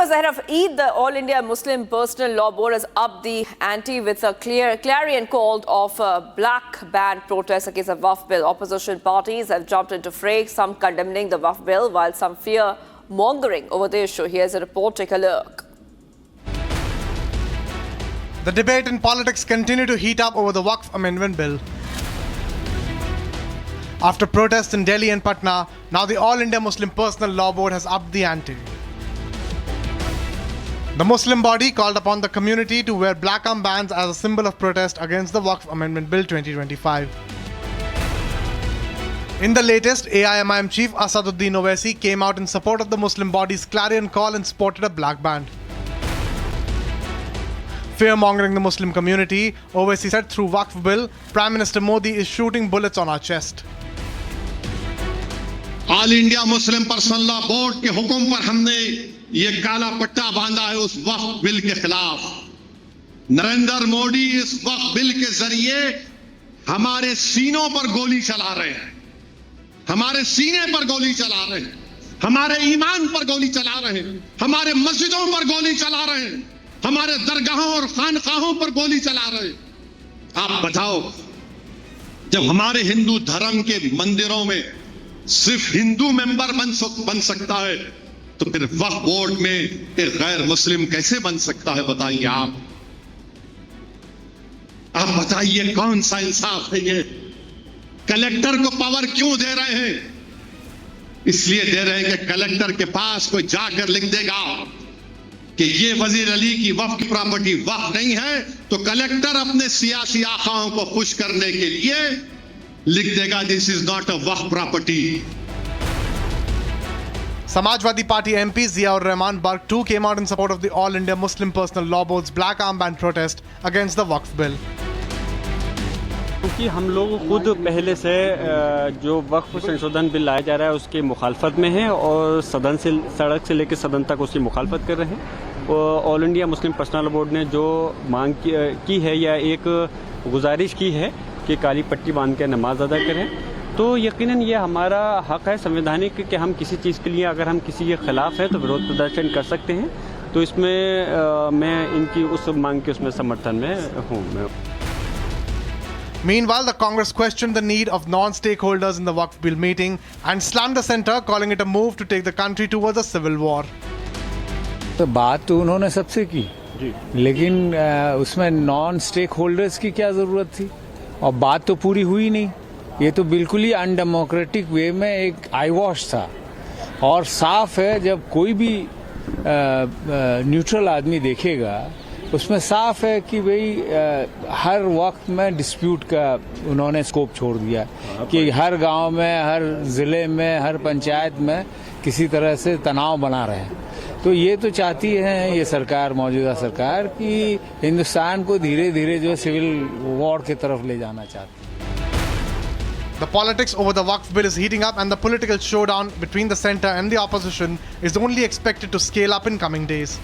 Viewers, ahead of Eid, the All India Muslim Personal Law Board has upped the ante with a clarion call of a black ban protest against the Waqf bill. Opposition parties have jumped into fray, some condemning the Waqf bill, while some fear mongering over the issue. Here's a report. Take a look. The debate in politics continued to heat up over the Waqf Amendment Bill. After protests in Delhi and Patna, now the All India Muslim Personal Law Board has upped the ante. The Muslim body called upon the community to wear black armbands as a symbol of protest against the Waqf Amendment Bill 2025. In the latest, AIMIM chief Asaduddin Owaisi came out in support of the Muslim body's clarion call and sported a black band. Fear-mongering the Muslim community, Owaisi said through Waqf bill, Prime Minister Modi is shooting bullets on our chest. All India Muslim personal law board के हुक्म पर हमने ये काला पट्टा बांधा है उस वक्फ बिल के खिलाफ। नरेंद्र मोदी इस वक्फ बिल के जरिए हमारे सीनों पर गोली चला रहे हैं, हमारे सीने पर गोली चला रहे हैं, हमारे ईमान पर गोली चला रहे हैं, हमारे मस्जिदों पर गोली चला रहे हैं, हमारे दरगाहों और खानकाहों पर गोली चला रहे हैं। आप बताओ, जब हमारे हिंदू धर्म के मंदिरों में सिर्फ हिंदू मेंबर बन सकता है, तो फिर वक्फ बोर्ड में एक गैर मुस्लिम कैसे बन सकता है? बताइए आप बताइए, कौन सा इंसाफ है ये? कलेक्टर को पावर क्यों दे रहे हैं? इसलिए दे रहे हैं कि कलेक्टर के पास कोई जाकर लिख देगा कि ये वजीर अली की वक्फ की प्रॉपर्टी वक्फ नहीं है, तो कलेक्टर अपने सियासी आकाओं को खुश करने के लिए लिख देगा this is not a Waqf property. Samajwadi Party MP Ziaur Rahman Barq too came out in support of the All India Muslim Personal Law Board's black armband protest against the Waqf bill. क्योंकि हम लोग खुद पहले से जो वक्फ संशोधन bill लाया जा रहा है उसके मुखालफत में हैं और सदन से सड़क से लेकर सदन तक उसकी मुखालफत कर रहे हैं। All India Muslim personal law board ने जो मांग की है या एक गुजारिश की है कि काली पट्टी बांध के नमाज अदा करें, तो यकीनन ये हमारा हक है संवैधानिक कि हम किसी चीज़ के लिए अगर हम किसी के खिलाफ हैं तो विरोध प्रदर्शन कर सकते हैं। तो इसमें मैं इनकी उस मांग के उसमें समर्थन में हूँ। Meanwhile, the Congress questioned the need of non-stakeholders in the Waqf bill meeting and slammed the centre, calling it a move to take the country towards a civil war. तो बात तो उन्होंने सबसे की, लेकिन उसमें नॉन स्टेक होल्डर्स की क्या ज़रूरत थी? और बात तो पूरी हुई नहीं। ये तो बिल्कुल ही अनडेमोक्रेटिक वे में एक आई वॉश था और साफ है, जब कोई भी न्यूट्रल आदमी देखेगा उसमें साफ है कि भाई हर वक्त में डिस्प्यूट का उन्होंने स्कोप छोड़ दिया कि हर गांव में, हर ज़िले में, हर पंचायत में किसी तरह से तनाव बना रहे हैं। तो ये तो चाहती है ये सरकार, मौजूदा सरकार, कि हिंदुस्तान को धीरे धीरे जो सिविल वॉर की तरफ ले जाना चाहती है। The politics over the Waqf bill is heating up and the political showdown between the centre and the opposition is only expected to scale up in coming days.